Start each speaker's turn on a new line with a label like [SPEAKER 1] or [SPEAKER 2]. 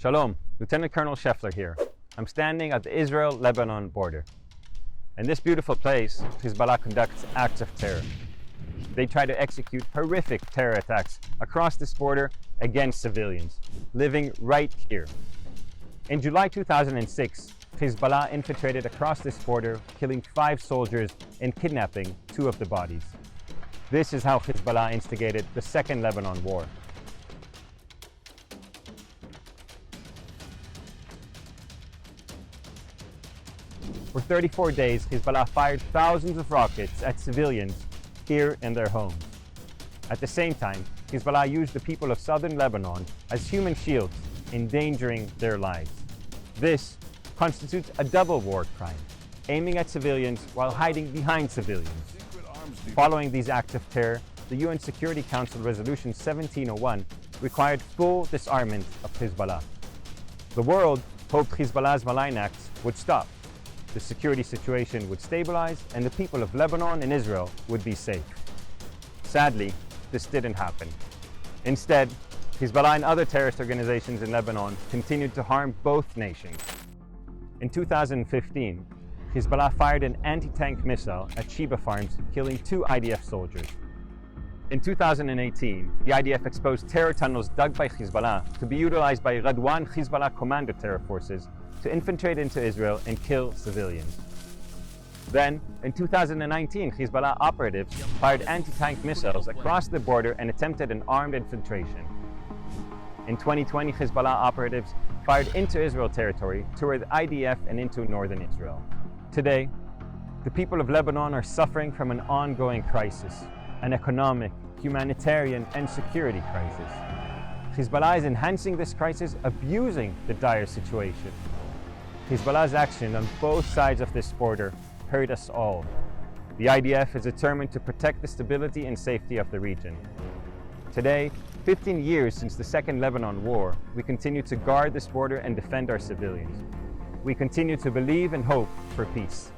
[SPEAKER 1] Shalom, Lieutenant Colonel Shefler here. I'm standing at the Israel-Lebanon border. In this beautiful place, Hezbollah conducts acts of terror. They try to execute horrific terror attacks across this border against civilians, living right here. In July 2006, Hezbollah infiltrated across this border, killing 5 soldiers and kidnapping 2 of the bodies. This is how Hezbollah instigated the Second Lebanon War. For 34 days, Hezbollah fired thousands of rockets at civilians here in their homes. At the same time, Hezbollah used the people of southern Lebanon as human shields, endangering their lives. This constitutes a double war crime, aiming at civilians while hiding behind civilians. Following these acts of terror, the UN Security Council Resolution 1701 required full disarmament of Hezbollah. The world hoped Hezbollah's malign acts would stop. The security situation would stabilize and the people of Lebanon and Israel would be safe. Sadly, this didn't happen. Instead, Hezbollah and other terrorist organizations in Lebanon continued to harm both nations. In 2015, Hezbollah fired an anti-tank missile at Sheba farms, killing 2 IDF soldiers. In 2018, the IDF exposed terror tunnels dug by Hezbollah to be utilized by Radwan Hezbollah commando terror forces to infiltrate into Israel and kill civilians. Then, in 2019, Hezbollah operatives fired anti-tank missiles across the border and attempted an armed infiltration. In 2020, Hezbollah operatives fired into Israel territory toward the IDF and into northern Israel. Today, the people of Lebanon are suffering from an ongoing crisis, an economic, humanitarian, and security crisis. Hezbollah is enhancing this crisis, abusing the dire situation. Hezbollah's action on both sides of this border hurt us all. The IDF is determined to protect the stability and safety of the region. Today, 15 years since the Second Lebanon War, we continue to guard this border and defend our civilians. We continue to believe and hope for peace.